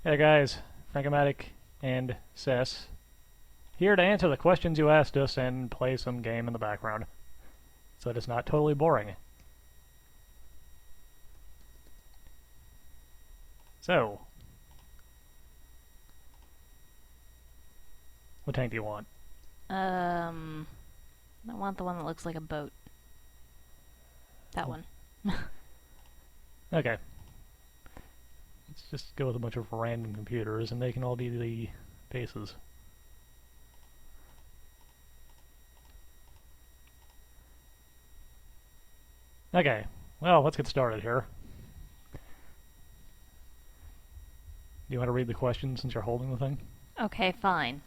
Hey guys, Frankomatic and Cess here to answer the questions you asked us and play some game in the background, so that it's not totally boring. So, what tank do you want? I want the one that looks like a boat. That one. Okay. Let's just go with a bunch of random computers and they can all be the bases. Okay, well, let's get started here. Do you want to read the questions since you're holding the thing? Okay, fine.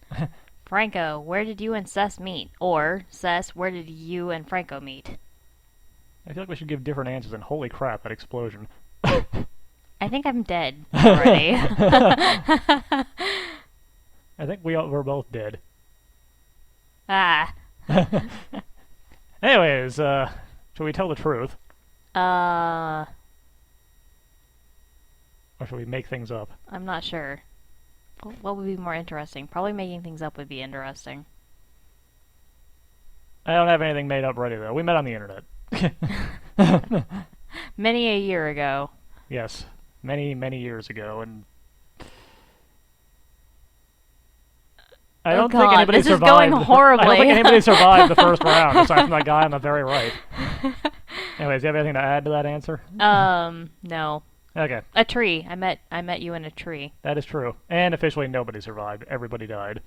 Franco, where did you and Cess meet? Or, Cess, where did you and Franco meet? I feel like we should give different answers, and holy crap, that explosion. I think I'm dead already. I think we're both dead. Ah. Anyways, shall we tell the truth? Uh, Or shall we make things up? I'm not sure. What would be more interesting? Probably making things up would be interesting. I don't have anything made up ready, though. We met on the internet. Many a year ago. Yes. Many, many years ago, and I don't think anybody this is survived. going horribly. I don't think anybody survived the first round, aside from that guy on the very right. Anyways, do you have anything to add to that answer? No. Okay. A tree. I met you in a tree. That is true. And officially nobody survived. Everybody died.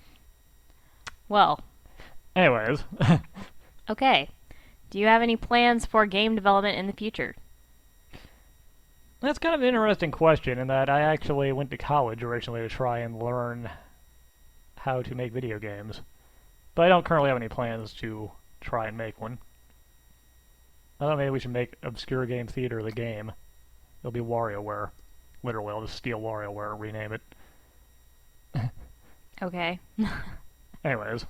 Well. Anyways. Okay. Do you have any plans for game development in the future? That's kind of an interesting question in that I actually went to college originally to try and learn how to make video games. But I don't currently have any plans to try and make one. I thought maybe we should make Obscure Game Theater the game. It'll be WarioWare. Literally, I'll just steal WarioWare and rename it. Okay. Anyways.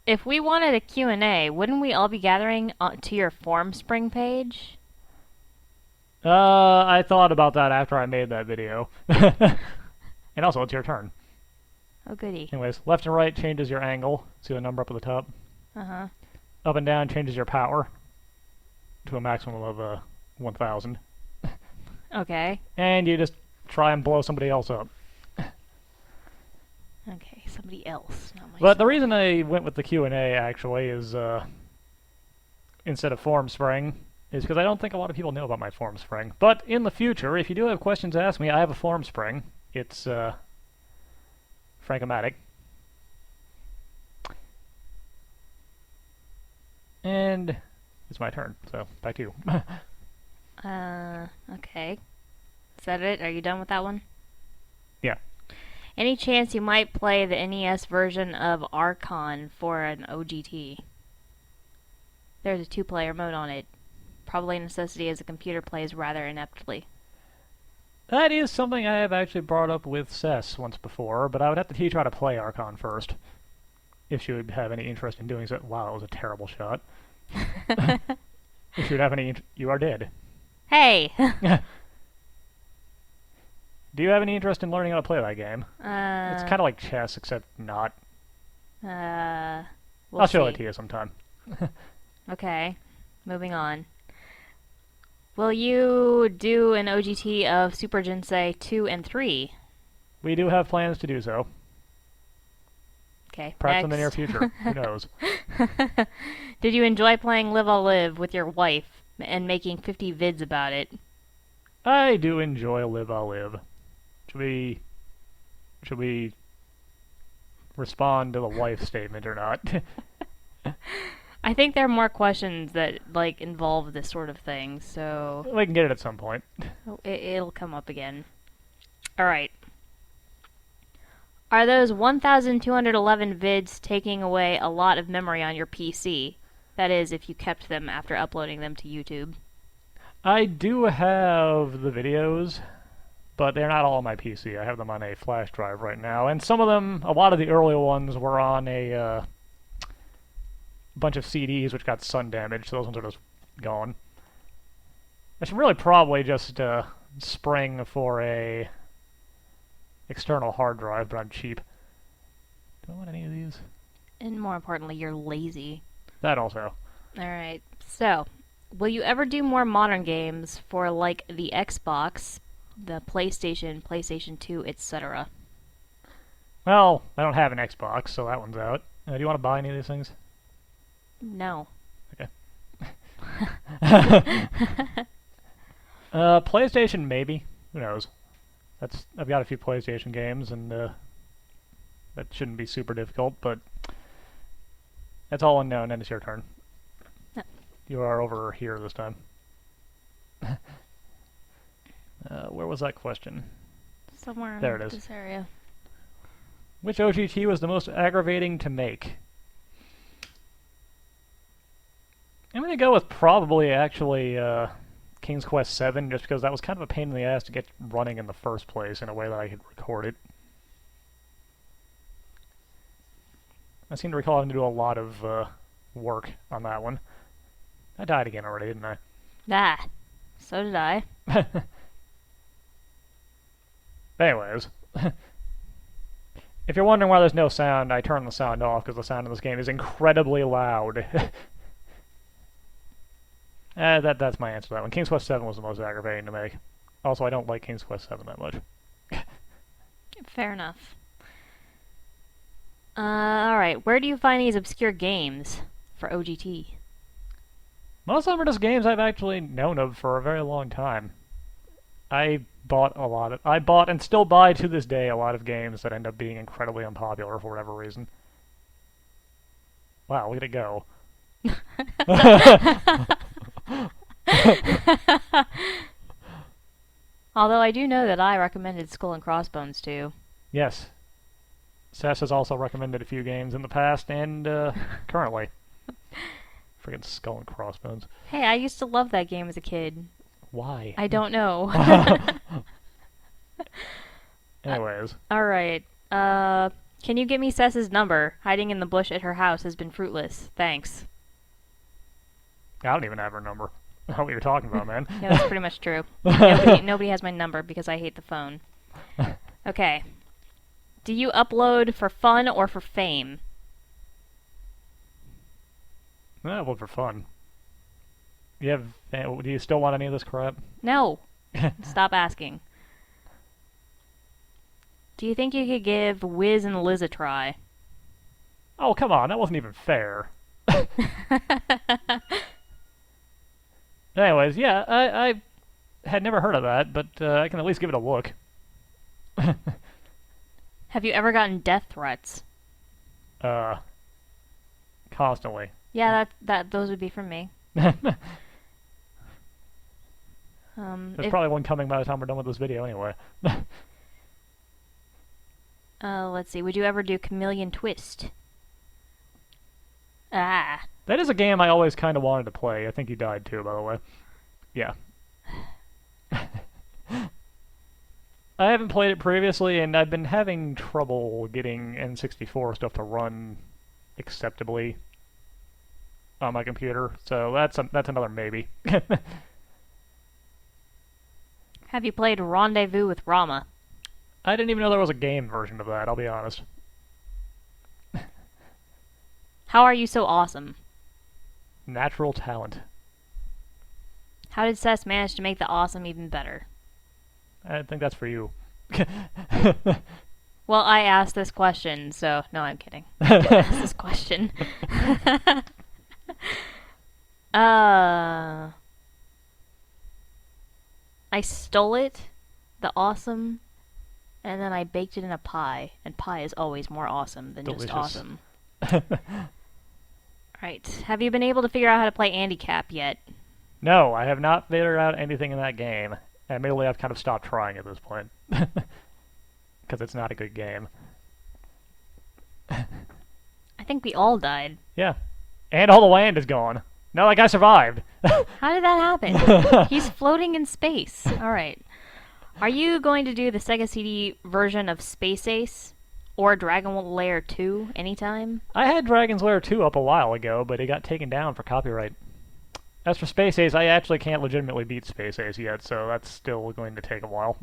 If we wanted a Q&A, wouldn't we all be gathering to your Formspring page? I thought about that after I made that video. And also, it's your turn. Oh, goody. Anyways, left and right changes your angle. See the number up at the top? Uh-huh. Up and down changes your power to a maximum of 1,000. Okay. And you just try and blow somebody else up. Okay, somebody else, not myself. But the reason I went with the Q&A, actually, is instead of Formspring, is because I don't think a lot of people know about my Formspring. But in the future, if you do have questions to ask me, I have a Formspring. It's Frankomatic. And it's my turn, so back to you. Okay. Is that it? Are you done with that one? Yeah. Any chance you might play the NES version of Archon for an OGT? There's a 2-player mode on it. Probably a necessity as the computer plays rather ineptly. That is something I have actually brought up with Cess once before, but I would have to teach her how to play Archon first. If she would have any interest in doing so. Wow, that was a terrible shot. If you would have any you are dead. Hey! Do you have any interest in learning how to play that game? It's kind of like chess, except not. We'll I'll show see. it to you sometime. Okay, moving on. Will you do an OGT of Super Jinsei 2 and 3? We do have plans to do so. Okay, Perhaps next. in the near future. Who knows? Did you enjoy playing Live I'll Live with your wife and making 50 vids about it? I do enjoy Live I'll Live. Should we respond to the wife statement or not? I think there are more questions that involve this sort of thing, so We can get it at some point. it'll come up again. All right. Are those 1,211 vids taking away a lot of memory on your PC? That is, if you kept them after uploading them to YouTube. I do have the videos, but they're not all on my PC. I have them on a flash drive right now, and some of them, a lot of the earlier ones, were on a bunch of CDs which got sun damage, so those ones are just gone. I should really probably just spring for a external hard drive, but I'm cheap. Do I want any of these? And more importantly, you're lazy. That also. Alright, so, will you ever do more modern games for, like, the Xbox, the PlayStation, PlayStation 2, etc.? Well, I don't have an Xbox, so that one's out. Do you want to buy any of these things? No. Okay. PlayStation, maybe. Who knows? I've got a few PlayStation games, and that shouldn't be super difficult, but that's all unknown, and it's your turn. No. You are over here this time. Where was that question? Somewhere There in it is. this area. Which OGT was the most aggravating to make? I'm going to go with probably, actually, King's Quest VII, just because that was kind of a pain in the ass to get running in the first place in a way that I could record it. I seem to recall having to do a lot of work on that one. I died again already, didn't I? Ah, so did I. Anyways. If you're wondering why there's no sound, I turned the sound off because the sound in this game is incredibly loud. That's my answer to that one. King's Quest VII was the most aggravating to make. Also, I don't like King's Quest VII that much. Fair enough. Alright, where do you find these obscure games for OGT? Most of them are just games I've actually known of for a very long time. I bought and still buy to this day a lot of games that end up being incredibly unpopular for whatever reason. Wow, look at it go. Although I do know that I recommended Skull and Crossbones too. Yes. Sess has also recommended a few games in the past and currently. Friggin' Skull and Crossbones. Hey, I used to love that game as a kid. Why? I don't know. Anyways. Alright. Can you give me Sess's number? Hiding in the bush at her house has been fruitless. Thanks. I don't even have her number. I don't know what you're talking about, man. Yeah, that's pretty much true. Nobody has my number because I hate the phone. Okay. Do you upload for fun or for fame? Well, for fun. Do you still want any of this crap? No. Stop asking. Do you think you could give Wiz and Liz a try? Oh, come on. That wasn't even fair. Anyways, yeah, I had never heard of that, but I can at least give it a look. Have you ever gotten death threats? Constantly. Yeah, those would be from me. There's probably one coming by the time we're done with this video anyway. Let's see. Would you ever do Chameleon Twist? Ah. That is a game I always kind of wanted to play. I think you died too, by the way. Yeah. I haven't played it previously, and I've been having trouble getting N64 stuff to run acceptably on my computer, so that's another maybe. Have you played Rendezvous with Rama? I didn't even know there was a game version of that, I'll be honest. How are you so awesome? Natural talent. How did Sess manage to make the awesome even better? I think that's for you. Well, I asked this question, so... No, I'm kidding. I did ask this question. I stole it, the awesome, and then I baked it in a pie. And pie is always more awesome than Delicious. just awesome. Right. Have you been able to figure out how to play handicap yet? No, I have not figured out anything in that game. Admittedly, I've kind of stopped trying at this point. Because it's not a good game. I think we all died. Yeah. And all the land is gone. No, that guy survived. How did that happen? He's floating in space. Alright. Are you going to do the Sega CD version of Space Ace? Or Dragon Lair 2 anytime? I had Dragon's Lair 2 up a while ago, but it got taken down for copyright. As for Space Ace, I actually can't legitimately beat Space Ace yet, so that's still going to take a while.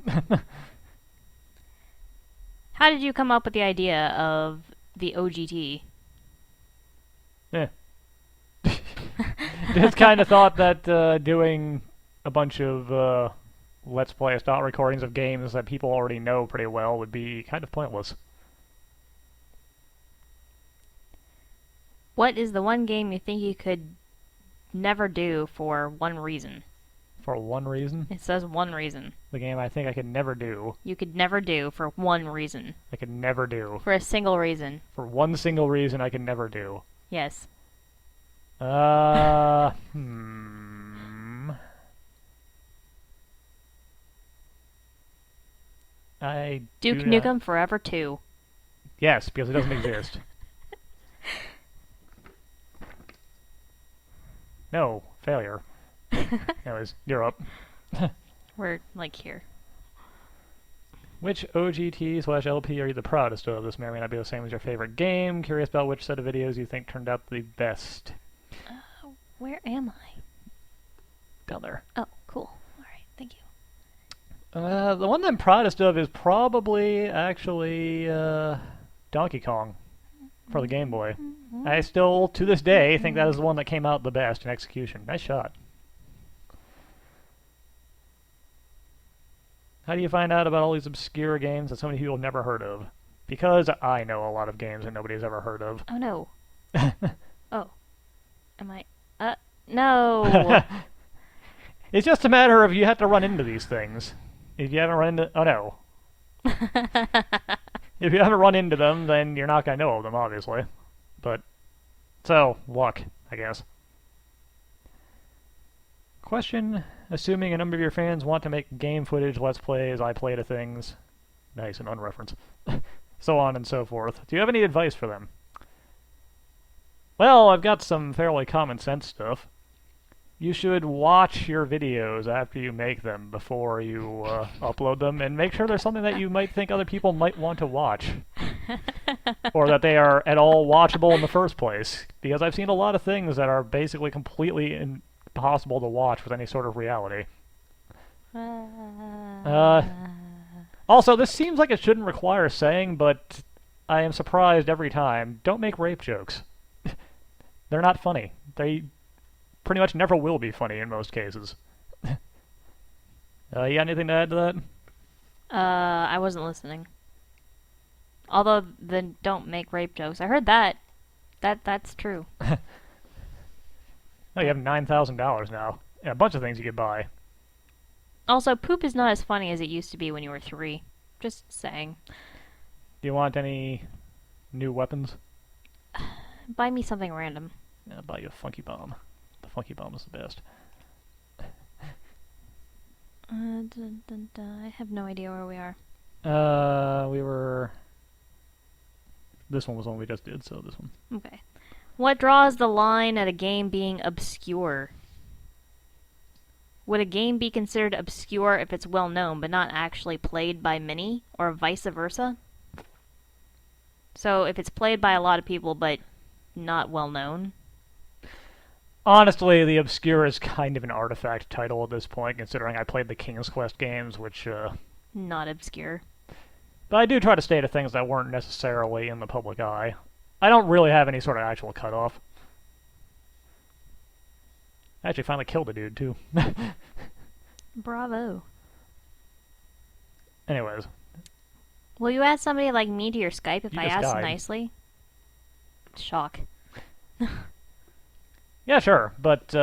How did you come up with the idea of the OGT? Eh. Just kind of thought that doing a bunch of Let's Play style recordings of games that people already know pretty well would be kind of pointless. What is the one game you think you could never do for one reason? For one reason? It says one reason. The game I think I could never do. You could never do for one reason. I could never do. For a single reason. For one single reason I could never do. Yes. I Duke Nukem Forever 2. Yes, because it doesn't exist. No, failure. Anyways, you're up. We're, like, here. Which OGT/LP are you the proudest of? This may or may not be the same as your favorite game. Curious about which set of videos you think turned out the best. Where am I? Down there. Oh, cool. Alright, thank you. The one I'm proudest of is probably, actually, Donkey Kong for the Game Boy. I still, to this day, think that is the one that came out the best in execution. Nice shot. How do you find out about all these obscure games that so many people have never heard of? Because I know a lot of games that nobody's ever heard of. Oh, no. Oh. Am I... no! It's just a matter of you have to run into these things. If you haven't run into... Oh, no. If you haven't run into them, then you're not going to know of them, obviously. But... So, luck, I guess. Question: assuming a number of your fans want to make game footage, let's plays, I play to things, nice and unreferenced, so on and so forth, do you have any advice for them? Well, I've got some fairly common sense stuff. You should watch your videos after you make them before you upload them, and make sure there's something that you might think other people might want to watch. Or that they are at all watchable in the first place. Because I've seen a lot of things that are basically completely impossible to watch with any sort of reality. Also, this seems like it shouldn't require saying, but I am surprised every time. Don't make rape jokes. They're not funny. They pretty much never will be funny in most cases. You got anything to add to that? I wasn't listening. Although, then don't make rape jokes. I heard that. That's true. Oh, you have $9,000 now. And a bunch of things you could buy. Also, poop is not as funny as it used to be when you were 3. Just saying. Do you want any new weapons? Buy me something random. Yeah, I'll buy you a funky bomb. The funky bomb is the best. I have no idea where we are. We were... This one was the one we just did, so this one. Okay. What draws the line at a game being obscure? Would a game be considered obscure if it's well known but not actually played by many, or vice versa? So if it's played by a lot of people but not well known? Honestly, the obscure is kind of an artifact title at this point, considering I played the King's Quest games, which, Not obscure. But I do try to stay to things that weren't necessarily in the public eye. I don't really have any sort of actual cutoff. I actually finally killed a dude, too. Bravo. Anyways. Will you add somebody like me to your Skype if You I just ask died. nicely? Shock. Yeah, sure, but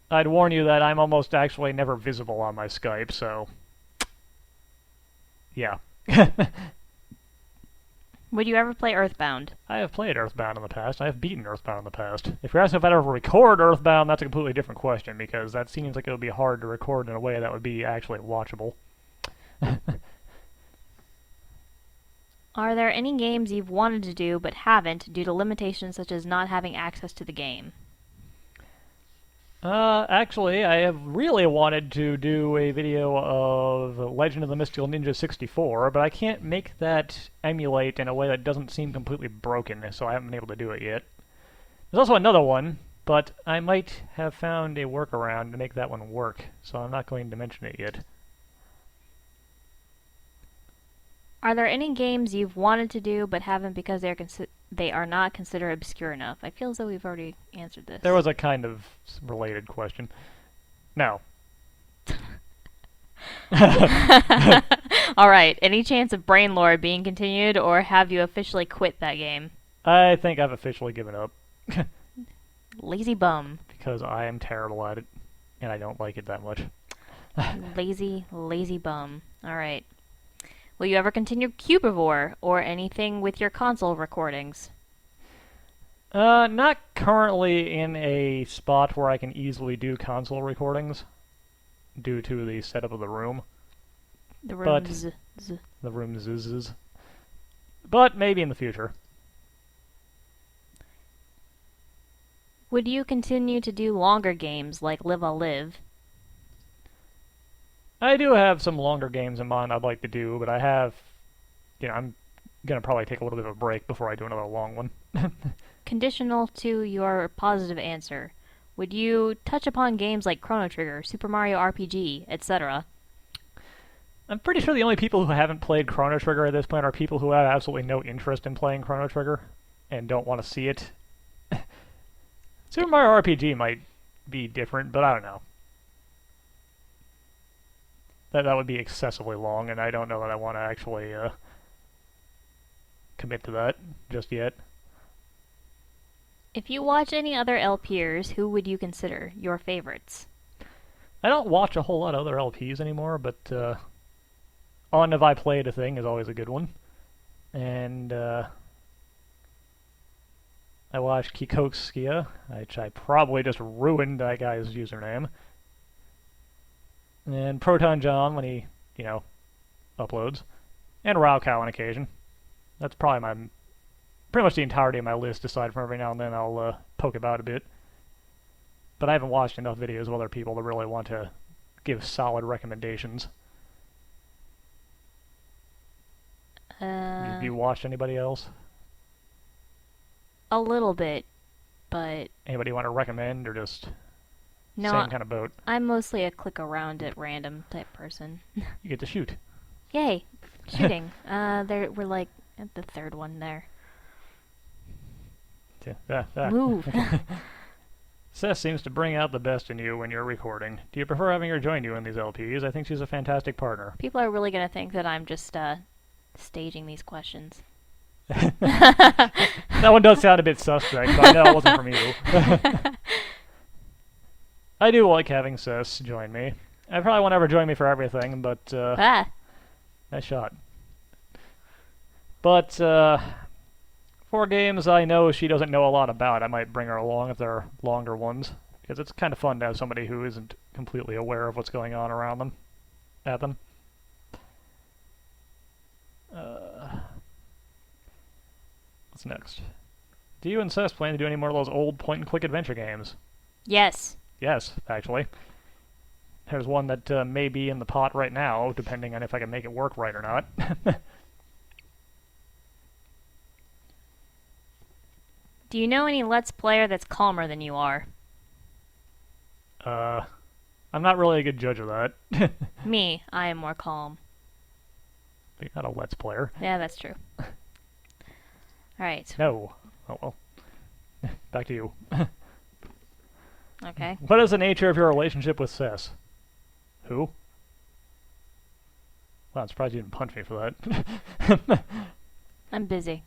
I'd warn you that I'm almost actually never visible on my Skype, so... Yeah. Would you ever play Earthbound? I have played Earthbound in the past. I have beaten Earthbound in the past. If you're asking if I'd ever record Earthbound, that's a completely different question, because that seems like it would be hard to record in a way that would be actually watchable. Are there any games you've wanted to do but haven't due to limitations such as not having access to the game? Actually, I have really wanted to do a video of Legend of the Mystical Ninja 64, but I can't make that emulate in a way that doesn't seem completely broken, so I haven't been able to do it yet. There's also another one But I might have found a workaround to make that one work, so I'm not going to mention it yet. Are there any games you've wanted to do but haven't because they are not considered obscure enough? I feel as though we've already answered this. There was a kind of related question. No. Alright, any chance of Brainlord being continued, or have you officially quit that game? I think I've officially given up. Lazy bum. Because I am terrible at it, and I don't like it that much. Lazy bum. Alright. Will you ever continue Cubivore, or anything with your console recordings? Not currently in a spot where I can easily do console recordings, due to the setup of the room. The But- room's... The room zizzes. But maybe in the future. Would you continue to do longer games like Live I'll Live? I do have some longer games in mind I'd like to do, but I'm gonna probably take a little bit of a break before I do another long one. Conditional to your positive answer. Would you touch upon games like Chrono Trigger, Super Mario RPG, etc.? I'm pretty sure the only people who haven't played Chrono Trigger at this point are people who have absolutely no interest in playing Chrono Trigger and don't want to see it. Super Mario RPG might be different, but I don't know. That would be excessively long, and I don't know that I want to actually commit to that just yet. If you watch any other LPers, who would you consider your favorites? I don't watch a whole lot of other LPs anymore, but On Have I Played a Thing is always a good one. And I watched Kikokskia, which I probably just ruined that guy's username. And Proton John when he, uploads. And Raocow on occasion. That's probably pretty much the entirety of my list, aside from every now and then I'll poke about a bit. But I haven't watched enough videos of other people to really want to give solid recommendations. Have you watched anybody else? A little bit, but... Anybody you want to recommend, or just No, same kind of boat? I'm mostly a click around at random type person. You get to shoot. Yay! Shooting. We're like at the third one there. Move! Seth seems to bring out the best in you when you're recording. Do you prefer having her join you in these LPs? I think she's a fantastic partner. People are really gonna think that I'm just, staging these questions. That one does sound a bit suspect, but I know it wasn't from you. I do like having Seth join me. I probably won't ever join me for everything, but, nice shot. But, for games I know she doesn't know a lot about, I might bring her along if they're longer ones, because it's kind of fun to have somebody who isn't completely aware of what's going on around them, at them. What's next? Do you and Seth plan to do any more of those old point-and-click adventure games? Yes. Yes, actually. There's one that may be in the pot right now, depending on if I can make it work right or not. Do you know any Let's Player that's calmer than you are? I'm not really a good judge of that. Me, I am more calm. You're not a Let's Player. Yeah, that's true. Alright. No. Oh well. Back to you. Okay. What is the nature of your relationship with Sess? Who? Well, I'm surprised you didn't punch me for that. I'm busy.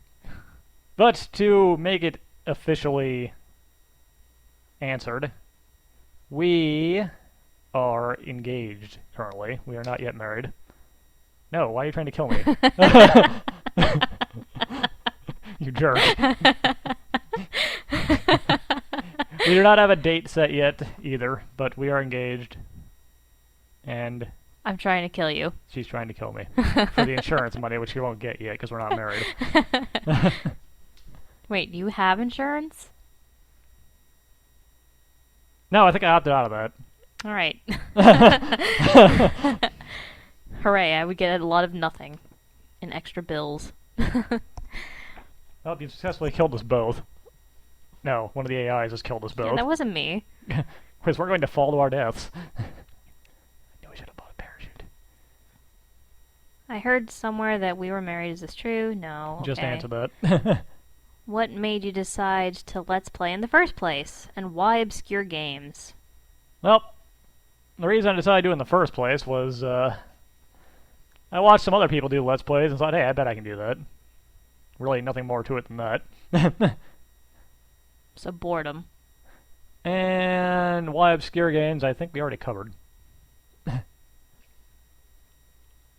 But to make it officially answered, we are engaged currently. We are not yet married. No, why are you trying to kill me? You jerk. We do not have a date set yet either, but we are engaged. And I'm trying to kill you. she's trying to kill me for the insurance money, which she won't get yet because we're not married. Wait, you have insurance? No, I think I opted out of that. Alright. Hooray, I would get a lot of nothing in extra bills. Well, you successfully killed us both. No, one of the AIs has killed us Yeah, both. that wasn't me. Because we're going to fall to our deaths. I knew we should have bought a parachute. I heard somewhere that we were married. Is this true? No. Just Okay. answer that. What made you decide to Let's Play in the first place? And why obscure games? Well, the reason I decided to do it in the first place was, I watched some other people do Let's Plays and thought, hey, I bet I can do that. Really nothing more to it than that. So boredom. And why obscure games, I think we already covered.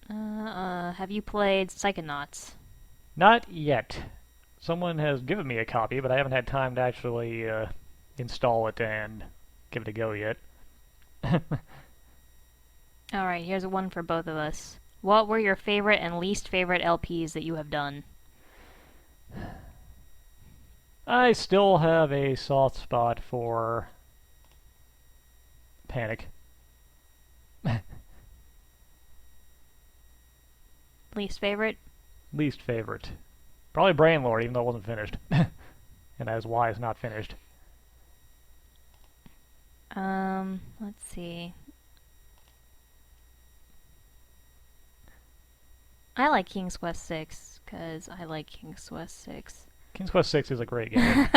Have you played Psychonauts? Not yet. Someone has given me a copy, but I haven't had time to actually install it and give it a go yet. Alright, here's one for both of us. What were your favorite and least favorite LPs that you have done? I still have a soft spot for Panic. Least favorite? Least favorite. Probably Brainlord, even though it wasn't finished. And that is why it's not finished. Let's see. I like King's Quest 6, because I like King's Quest 6. King's Quest 6 is a great game.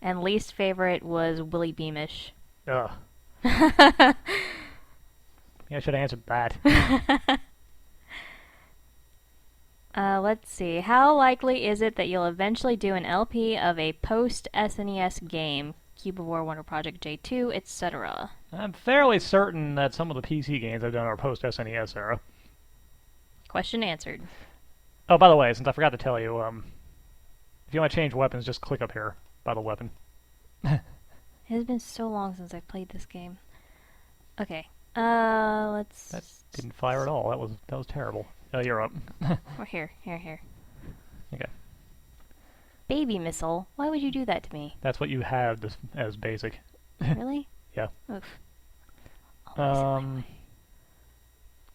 And least favorite was Willy Beamish. Ugh. Yeah, I should have answered that. Let's see. How likely is it that you'll eventually do an LP of a post-SNES game? Cube of War, Wonder Project J2, etc. I'm fairly certain that some of the PC games I've done are post-SNES era. Question answered. Oh, by the way, since I forgot to tell you, if you want to change weapons, just click up here by the weapon. It has been so long since I've played this game. Okay. Let's... That didn't fire at all. That was terrible. You're up. We're here. Here. Okay. Baby missile? Why would you do that to me? That's what you have as basic. Really? Yeah. Oof.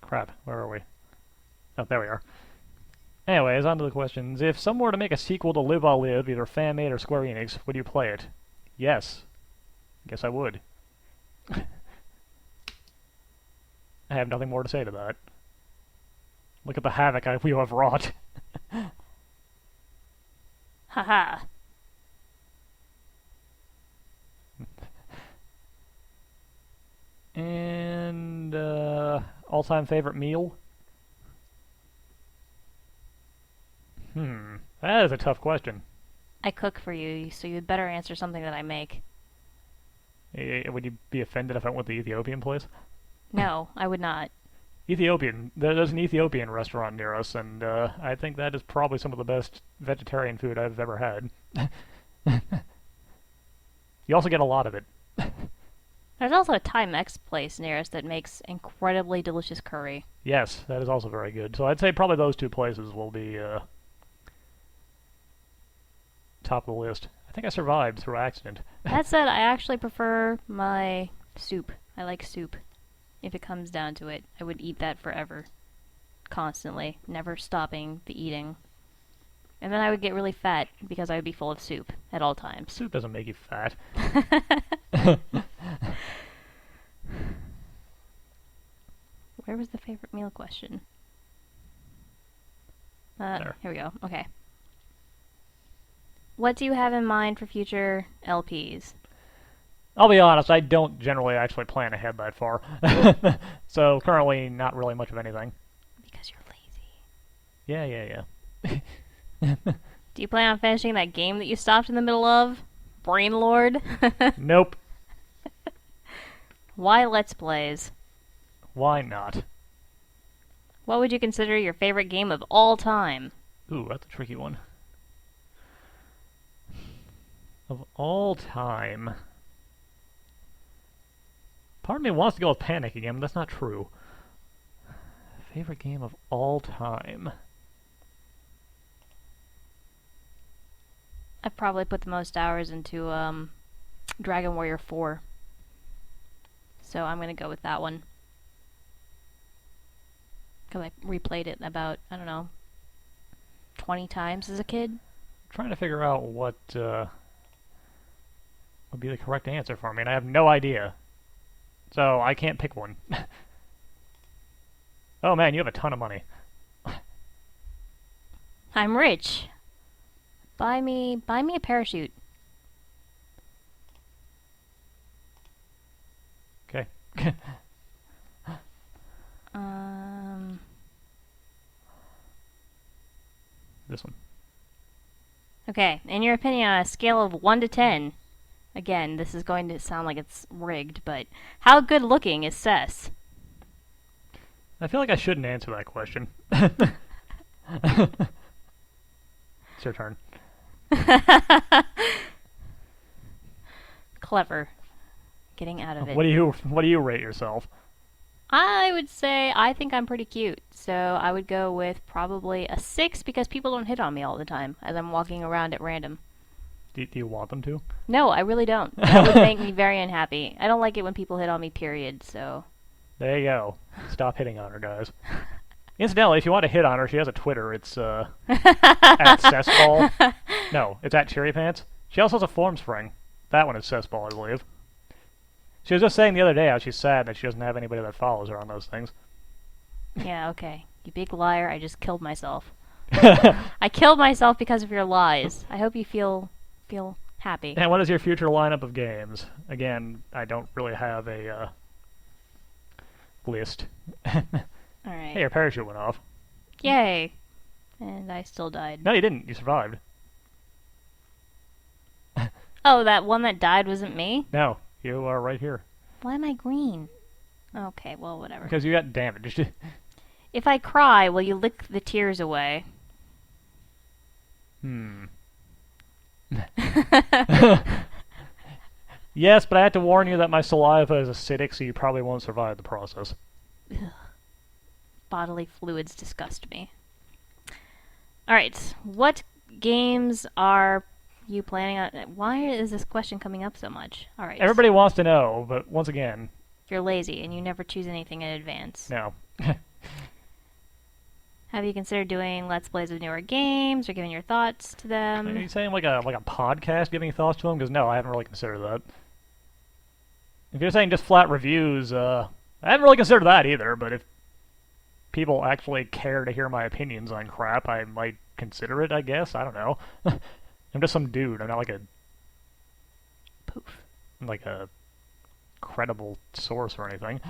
Crap. Where are we? Oh, there we are. Anyways, on to the questions. If someone were to make a sequel to Live I'll Live, either fan-made or Square Enix, would you play it? Yes. Guess I would. I have nothing more to say to that. Look at the havoc we have wrought. Haha. And, all-time favorite meal? That is a tough question. I cook for you, so you'd better answer something that I make. Would you be offended if I went with the Ethiopian place? No, I would not. Ethiopian. There's an Ethiopian restaurant near us, and I think that is probably some of the best vegetarian food I've ever had. You also get a lot of it. There's also a Thai Mex place near us that makes incredibly delicious curry. Yes, that is also very good. So I'd say probably those two places will be top of the list. I think I survived through accident. That said, I actually prefer my soup. I like soup. If it comes down to it, I would eat that forever. Constantly. Never stopping the eating. And then I would get really fat because I would be full of soup at all times. Soup doesn't make you fat. Where was the favorite meal question? There. Here we go. Okay. What do you have in mind for future LPs? I'll be honest, I don't generally actually plan ahead that far. So currently, not really much of anything. Because you're lazy. Yeah. Do you plan on finishing that game that you stopped in the middle of? Brainlord? Nope. Why Let's Plays? Why not? What would you consider your favorite game of all time? Ooh, that's a tricky one. Of all time... Part of me wants to go with Panic again, but that's not true. Favorite game of all time? I've probably put the most hours into Dragon Warrior 4. So I'm going to go with that one. Because I replayed it about, I don't know, 20 times as a kid. I'm trying to figure out what would be the correct answer for me, and I have no idea. So I can't pick one. Oh man, you have a ton of money. I'm rich. Buy me a parachute. Okay. This one. Okay, in your opinion, on a scale of 1 to 10, again, this is going to sound like it's rigged, but how good looking is Cess? I feel like I shouldn't answer that question. It's your turn. Clever. Getting out of it. What do you rate yourself? I would say I think I'm pretty cute, so I would go with probably a 6 because people don't hit on me all the time as I'm walking around at random. Do you want them to? No, I really don't. That would make me very unhappy. I don't like it when people hit on me, period, so... There you go. Stop hitting on her, guys. Incidentally, if you want to hit on her, she has a Twitter. It's, at Cessball. No, it's at Cherry Pants. She also has a Form Spring. That one is Cessball, I believe. She was just saying the other day how she's sad that she doesn't have anybody that follows her on those things. Yeah, okay. You big liar, I just killed myself. I killed myself because of your lies. I hope you feel happy. And what is your future lineup of games? Again, I don't really have a list. Alright. Hey, your parachute went off. Yay. And I still died. No, you didn't. You survived. Oh, that one that died wasn't me? No, you are right here. Why am I green? Okay, well, whatever. Because you got damaged. If I cry, will you lick the tears away? Yes, but I have to warn you that my saliva is acidic, so you probably won't survive the process. Ugh. Bodily fluids disgust me. Alright, what games are you planning on... Why is this question coming up so much? Alright. Everybody wants to know, but once again... You're lazy, and you never choose anything in advance. No. Have you considered doing Let's Plays of newer games, or giving your thoughts to them? Are you saying like a podcast giving thoughts to them? Because no, I haven't really considered that. If you're saying just flat reviews, I haven't really considered that either, but if people actually care to hear my opinions on crap, I might consider it, I guess. I don't know. I'm just some dude. I'm not like a... Poof. like a credible source or anything.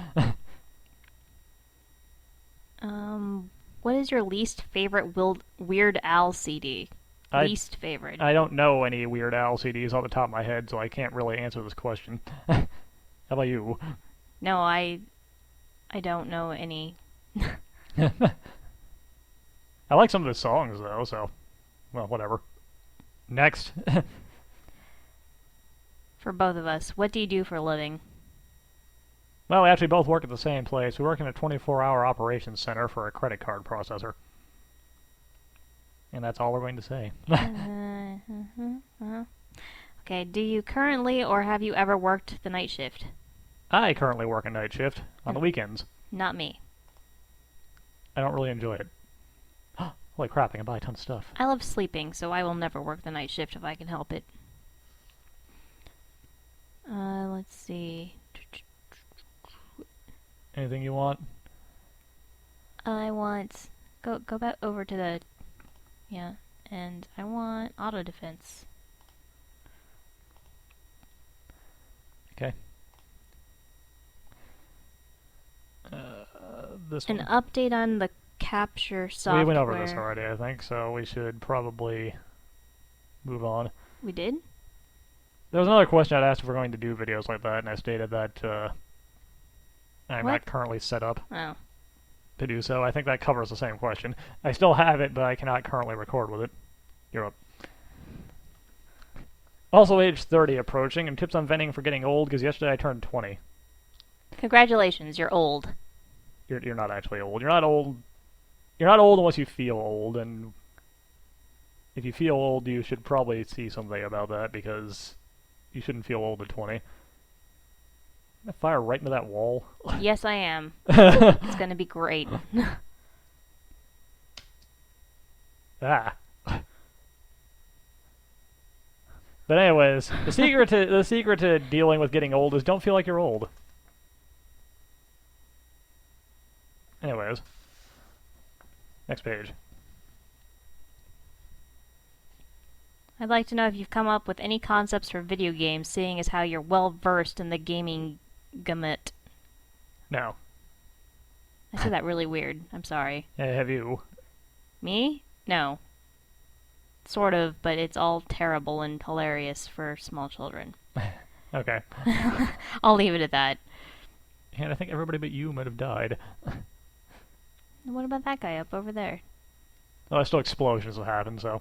What is your least favorite Weird Al CD? Least favorite. I don't know any Weird Al CDs off the top of my head, so I can't really answer this question. How about you? No, I don't know any. I like some of the songs, though, so... Well, whatever. Next. For both of us, what do you do for a living? Well, we actually both work at the same place. We work in a 24-hour operations center for a credit card processor. And that's all we're going to say. Okay, do you currently or have you ever worked the night shift? I currently work a night shift on the weekends. Not me. I don't really enjoy it. Holy crap, I can buy a ton of stuff. I love sleeping, so I will never work the night shift if I can help it. Let's see. Anything you want? I want... Go back over to the... Yeah, and I want auto defense. Okay. This An one. update on the capture software. We went over this already, I think, so we should probably move on. We did? There was another question I'd asked if we're going to do videos like that, and I stated that I'm not currently set up Oh. to do so. I think that covers the same question. I still have it, but I cannot currently record with it. You're up. Also, age 30 approaching, and tips on venting for getting old, because yesterday I turned 20. Congratulations, you're old. You're not actually old. You're not old. You're not old unless you feel old, and if you feel old, you should probably see something about that, because you shouldn't feel old at 20. I'm gonna fire right into that wall. Yes, I am. It's gonna be great. Ah. But anyways, the secret to dealing with getting old is don't feel like you're old. Anyways, next page. I'd like to know if you've come up with any concepts for video games, seeing as how you're well versed in the gaming gamut. No. I said that really weird. I'm sorry. Have you? Me? No. Sort of, but it's all terrible and hilarious for small children. Okay. I'll leave it at that. And I think everybody but you might have died. What about that guy up over there? Well, there's still explosions that happen, so.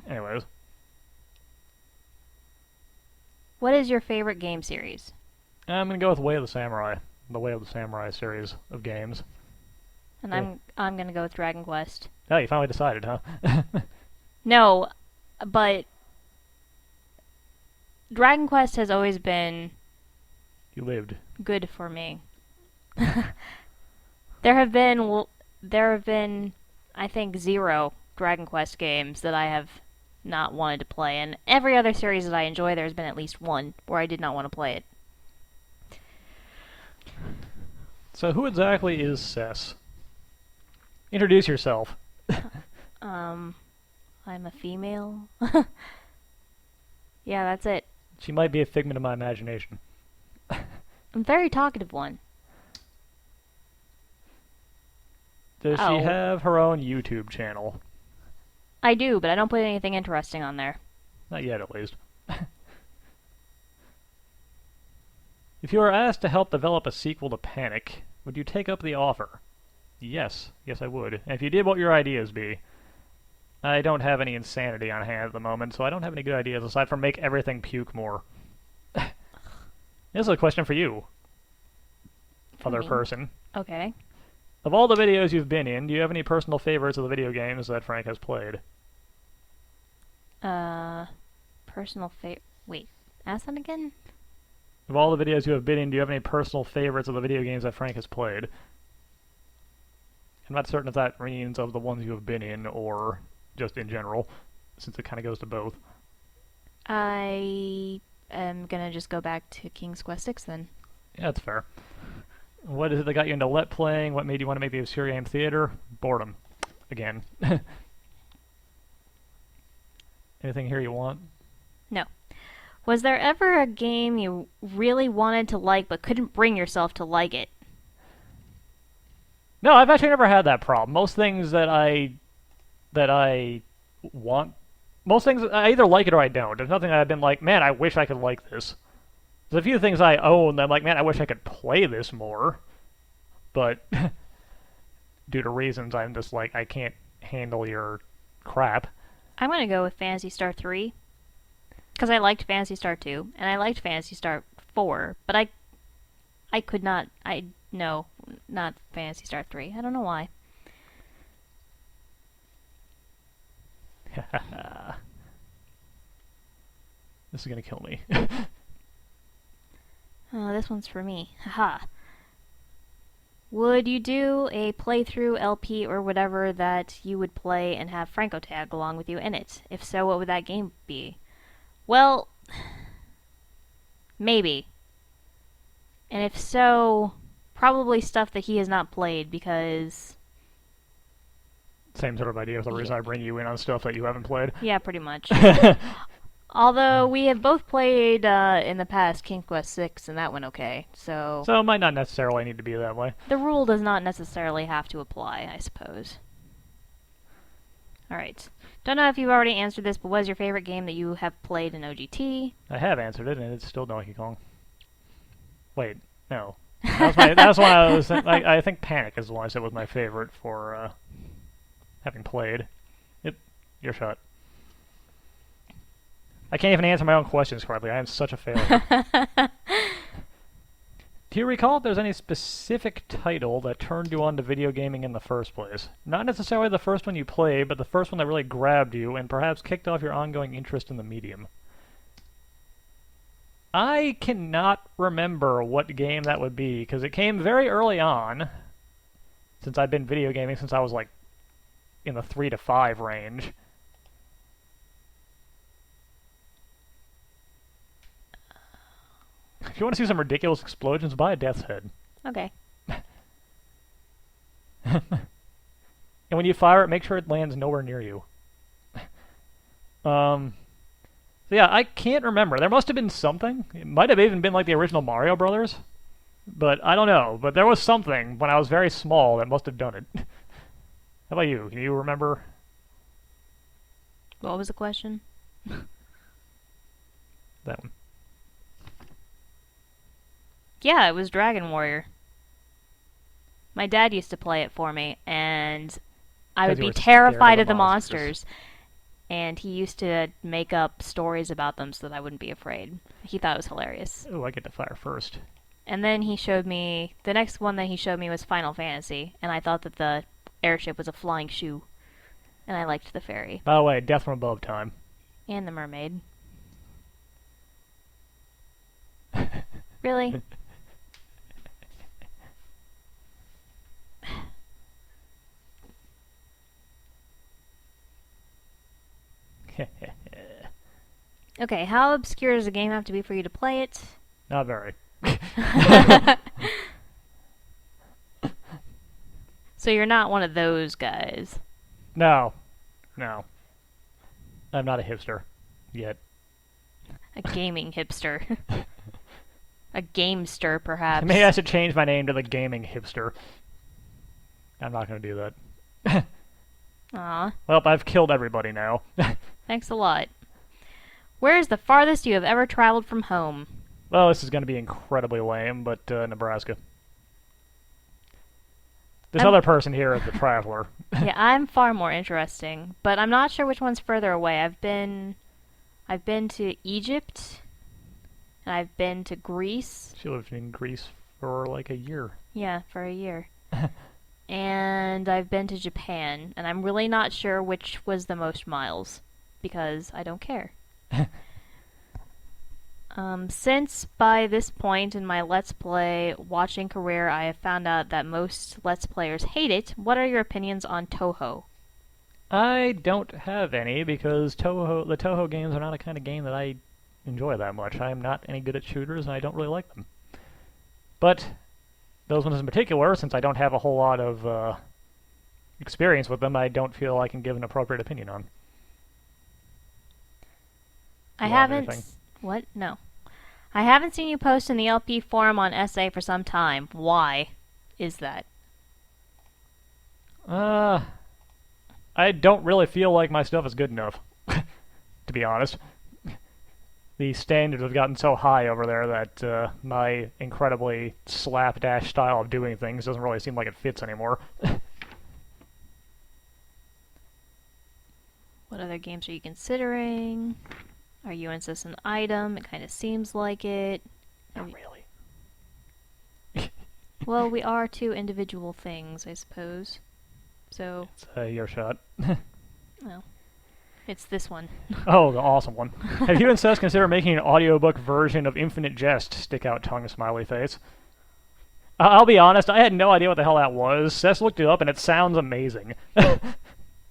Anyways. What is your favorite game series? I'm gonna go with Way of the Samurai. The Way of the Samurai series of games. And Yeah. I'm gonna go with Dragon Quest. Oh, you finally decided, huh? No, but Dragon Quest has always been You lived. good for me. There have been, I think, 0 Dragon Quest games that I have not wanted to play, and every other series that I enjoy, there's been at least one where I did not want to play it. So who exactly is Cess? Introduce yourself. I'm a female. Yeah, that's it. She might be a figment of my imagination. I'm a very talkative one. Does Oh. she have her own YouTube channel? I do, but I don't put anything interesting on there. Not yet, at least. If you were asked to help develop a sequel to Panic, would you take up the offer? Yes. Yes, I would. And if you did, what would your ideas be? I don't have any insanity on hand at the moment, so I don't have any good ideas aside from make everything puke more. This is a question for you, other me? person. Okay. Of all the videos you've been in, do you have any personal favorites of the video games that Frank has played? Personal wait, ask that again? Of all the videos you have been in, do you have any personal favorites of the video games that Frank has played? I'm not certain if that means of the ones you have been in or just in general, since it kind of goes to both. I am gonna just go back to King's Quest 6 then. Yeah, that's fair. What is it that got you into let playing? What made you want to make the obscure game theater? Boredom. Again. Anything here you want? No. Was there ever a game you really wanted to like but couldn't bring yourself to like it? No, I've actually never had that problem. Most things that I want, most things I either like it or I don't. There's nothing that I've been like, man, I wish I could like this. There's a few things I own that I'm like, man, I wish I could play this more. But due to reasons, I'm just like, I can't handle your crap. I'm gonna go with Phantasy Star 3. Because I liked Phantasy Star 2, and I liked Phantasy Star 4, but I could not, no, not Phantasy Star 3. I don't know why. This is gonna kill me. Oh, this one's for me. Haha. Would you do a playthrough LP or whatever that you would play and have Franco tag along with you in it? If so, what would that game be? Well, maybe. And if so, probably stuff that he has not played because... Same sort of idea with the reason I bring you in on stuff that you haven't played. Yeah, pretty much. Although we have both played in the past King's Quest 6 and that went okay, so... So it might not necessarily need to be that way. The rule does not necessarily have to apply, I suppose. Alright. Don't know if you've already answered this, but what is your favorite game that you have played in OGT? I have answered it, and it's still Donkey Kong. Wait, no. That's why I was... I think Panic is the one I said was my favorite for having played. Your shot. I can't even answer my own questions correctly. I am such a failure. Do you recall if there's any specific title that turned you on to video gaming in the first place? Not necessarily the first one you played, but the first one that really grabbed you and perhaps kicked off your ongoing interest in the medium. I cannot remember what game that would be, because it came very early on, since I've been video gaming since I was like in the 3 to 5 range. If you want to see some ridiculous explosions, buy a death's head. Okay. And when you fire it, make sure it lands nowhere near you. So yeah, I can't remember. There must have been something. It might have even been like the original Mario Brothers. But I don't know. But there was something when I was very small that must have done it. How about you? Can you remember? What was the question? That one. Yeah, it was Dragon Warrior. My dad used to play it for me, and I would be terrified of the monsters. And he used to make up stories about them so that I wouldn't be afraid. He thought it was hilarious. Oh, I get to fire first. And then he showed me, the next one that he showed me was Final Fantasy, and I thought that the airship was a flying shoe. And I liked the fairy. By the way, Death from Above time. And the mermaid. Really? Okay, how obscure does a game have to be for you to play it? Not very. So you're not one of those guys. No. No. I'm not a hipster. Yet. A gaming hipster. A gamester, perhaps. Maybe I should change my name to the gaming hipster. I'm not going to do that. Aw. Well, I've killed everybody now. Thanks a lot. Where is the farthest you have ever traveled from home? Well, this is going to be incredibly lame, but Nebraska. This other person here is the traveler. Yeah, I'm far more interesting, but I'm not sure which one's further away. I've been to Egypt, and I've been to Greece. She lived in Greece for like a year. Yeah, for a year. And I've been to Japan, and I'm really not sure which was the most miles, because I don't care. Since by this point in my Let's Play watching career I have found out that most Let's Players hate it, what are your opinions on Toho? I don't have any, because the Toho games are not a kind of game that I enjoy that much. I am not any good at shooters, and I don't really like them. But those ones in particular, since I don't have a whole lot of experience with them, I don't feel I can give an appropriate opinion on. I haven't... What? No. I haven't seen you post in the LP forum on SA for some time. Why is that? I don't really feel like my stuff is good enough, to be honest. The standards have gotten so high over there that my incredibly slapdash style of doing things doesn't really seem like it fits anymore. What other games are you considering? Are you insist an item? It kind of seems like it. Not really. Well, we are two individual things, I suppose. So... It's your shot. Well, it's this one. Oh, the awesome one. Have you and Seth considered making an audiobook version of Infinite Jest? Stick out tongue, smiley face. I'll be honest, I had no idea what the hell that was. Seth looked it up and it sounds amazing.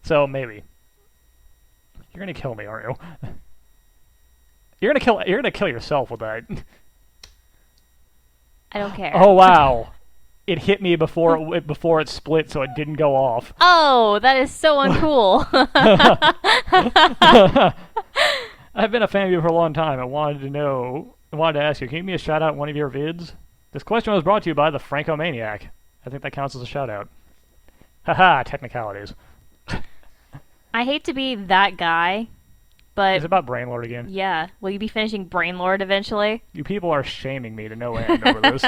So, maybe. You're gonna kill me, aren't you? You're gonna kill yourself with that. I don't care. Oh wow. It hit me before it split, so it didn't go off. Oh, that is so uncool. I've been a fan of you for a long time. I wanted to ask you, can you give me a shout out in one of your vids? This question was brought to you by the Frankomaniac. I think that counts as a shout out. Haha, technicalities. I hate to be that guy, but... It's about Brainlord again. Yeah. Will you be finishing Brainlord eventually? You people are shaming me to no end over this.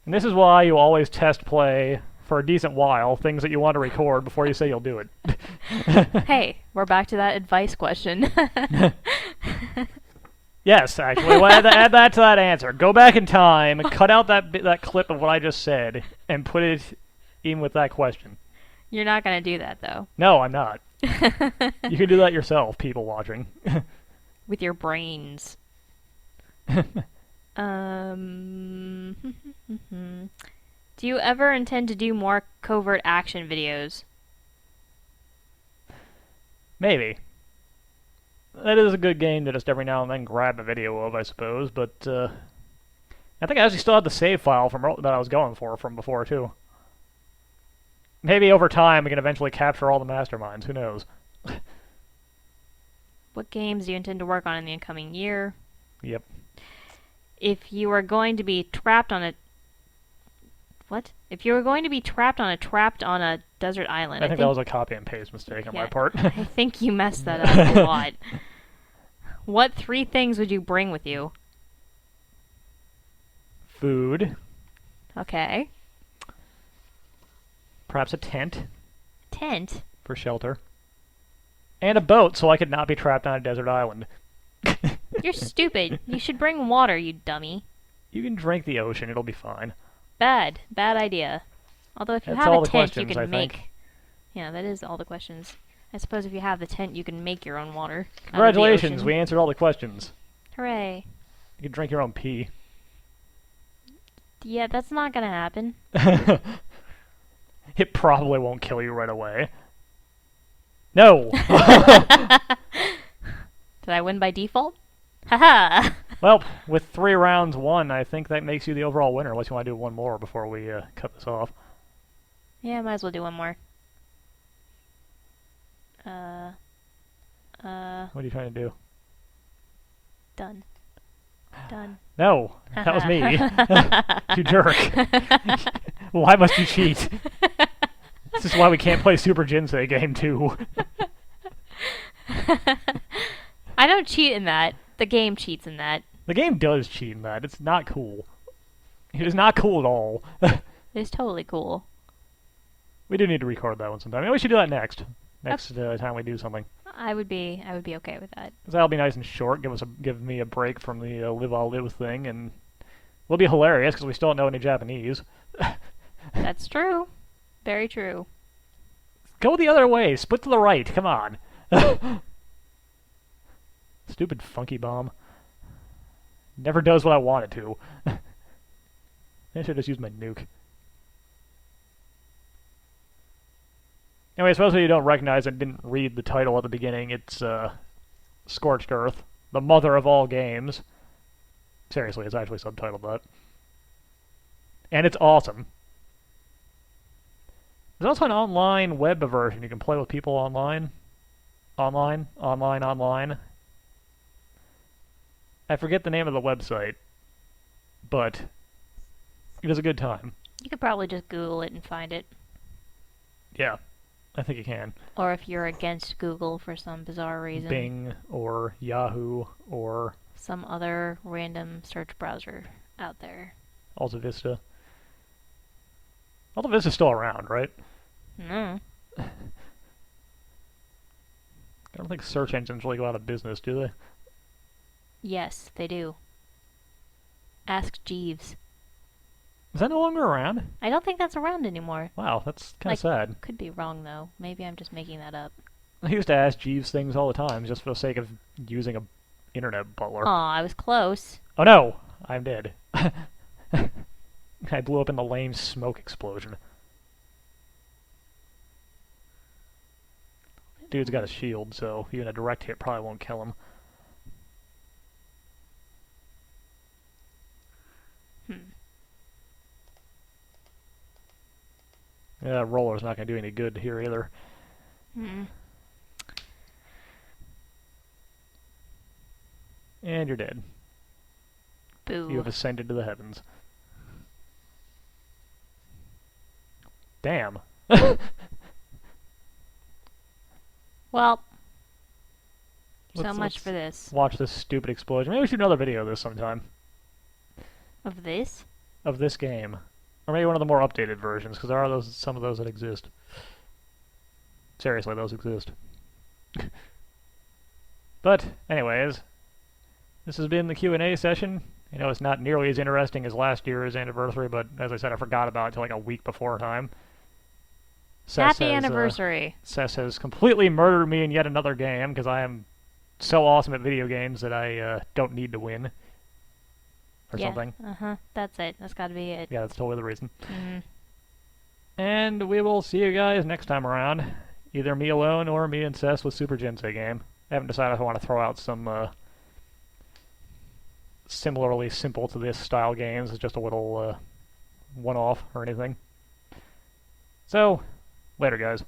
And this is why you always test play for a decent while things that you want to record before you say you'll do it. Hey, we're back to that advice question. Yes, actually, we'll add that to that answer. Go back in time, cut out that clip of what I just said, and put it in with that question. You're not going to do that, though. No, I'm not. You can do that yourself, people watching. With your brains. Do you ever intend to do more covert action videos? Maybe. that is a good game to just every now and then grab a video of, I suppose. But I think I actually still have the save file from that I was going for from before too. Maybe over time we can eventually capture all the masterminds. Who knows? What games do you intend to work on in the incoming year? Yep. If you are going to be trapped on a... What? If you were going to be trapped on a desert island... I think that was a copy and paste mistake on my part. I think you messed that up a lot. What 3 things would you bring with you? Food. Okay. Perhaps a tent. Tent? For shelter. And a boat so I could not be trapped on a desert island. You're stupid. You should bring water, you dummy. You can drink the ocean. It'll be fine. Bad. Bad idea. Although if you That's have all a the tent, you questions, can I make... think. Yeah, that is all the questions. I suppose if you have the tent, you can make your own water. out of the Congratulations, ocean. we answered all the questions. Hooray. You can drink your own pee. Yeah, that's not gonna happen. It probably won't kill you right away. No! Did I win by default? Haha! Well, with 3 rounds won, I think that makes you the overall winner, unless you want to do one more before we cut this off. Yeah, might as well do one more. What are you trying to do? Done. Done. No! That was me! You jerk! Why must you cheat? This is why we can't play Super Jinsei Game 2. I don't cheat in that. The game cheats in that. The game does cheat in that. It's not cool. It is not cool at all. It's totally cool. We do need to record that one sometime. Maybe we should do that next. Next time we do something. I would be okay with that. 'Cause that'll be nice and short. Give me a break from the live I'll live thing, and will be hilarious because we still don't know any Japanese. That's true. Very true. Go the other way. Split to the right. Come on. Stupid funky bomb. Never does what I want it to. I should just use my nuke. Anyway, especially you don't recognize and didn't read the title at the beginning. It's Scorched Earth, the mother of all games. Seriously, it's actually subtitled that. And it's awesome. There's also an online web version. You can play with people online. Online. I forget the name of the website, but it is a good time. You could probably just Google it and find it. Yeah, I think you can. Or if you're against Google for some bizarre reason. Bing or Yahoo or some other random search browser out there. Alta Vista. Alta Vista's still around, right? No. I don't think search engines really go out of business, do they? Yes, they do. Ask Jeeves. Is that no longer around? I don't think that's around anymore. Wow, that's kind of sad. Could be wrong, though. Maybe I'm just making that up. I used to ask Jeeves things all the time, just for the sake of using a internet butler. Aw, I was close. Oh no! I'm dead. I blew up in the lame smoke explosion. Dude's got a shield, so even a direct hit probably won't kill him. Yeah, roller's not going to do any good here either. And you're dead. Boo. You have ascended to the heavens. Damn. Well, so Let's much for this. Watch this stupid explosion. Maybe we should do another video of this sometime. Of this? Of this game. Or maybe one of the more updated versions, because there are some of those that exist. Seriously, those exist. But, anyways, this has been the Q&A session. You know, it's not nearly as interesting as last year's anniversary, but as I said, I forgot about it until like a week before time. Happy anniversary! Sess has completely murdered me in yet another game, because I am so awesome at video games that I don't need to win. Or something. That's it. That's gotta be it. Yeah, that's totally the reason. And we will see you guys next time around. Either me alone or me and Sess with Super Jinsei Game. I haven't decided if I want to throw out some similarly simple to this style games, just a little one-off or anything. So, later guys.